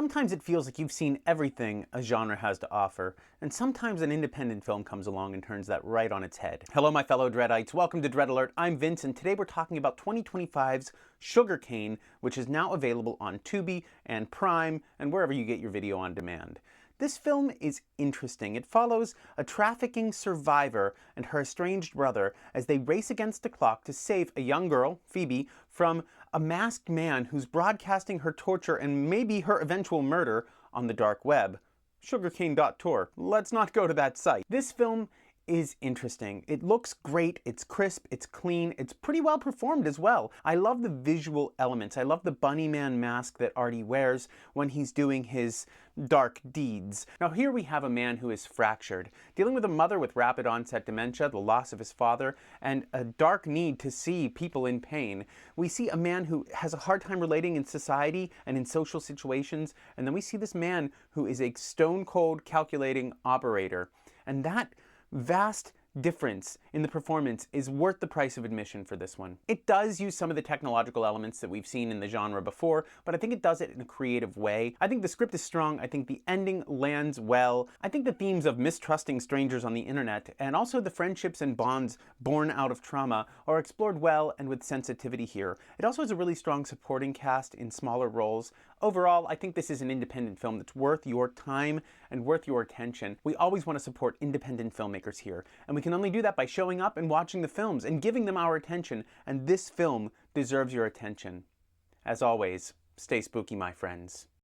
Sometimes it feels like you've seen everything a genre has to offer, and sometimes an independent film comes along and turns that right on its head. Hello my fellow Dreadites, welcome to Dread Alert. I'm Vince, and today we're talking about 2025's Sugarcane, which is now available on Tubi and Prime and wherever you get your video on demand. This film is interesting. It follows a trafficking survivor and her estranged brother as they race against the clock to save a young girl, Phoebe, from a masked man who's broadcasting her torture and maybe her eventual murder on the dark web. Sugarcane.tour. Let's not go to that site. This film is interesting. It looks great, it's crisp, it's clean, it's pretty well performed as well. I love the visual elements. I love the bunny man mask that Artie wears when he's doing his dark deeds. Now here we have a man who is fractured, dealing with a mother with rapid onset dementia, the loss of his father, and a dark need to see people in pain. We see a man who has a hard time relating in society and in social situations, and then we see this man who is a stone-cold calculating operator. And that vast difference in the performance is worth the price of admission for this one. It does use some of the technological elements that we've seen in the genre before, but I think it does it in a creative way. I think the script is strong. I think the ending lands well. I think the themes of mistrusting strangers on the internet and also the friendships and bonds born out of trauma are explored well and with sensitivity here. It also has a really strong supporting cast in smaller roles. Overall, I think this is an independent film that's worth your time and worth your attention. We always want to support independent filmmakers here, and we can only do that by showing up and watching the films and giving them our attention, and this film deserves your attention. As always, stay spooky, my friends.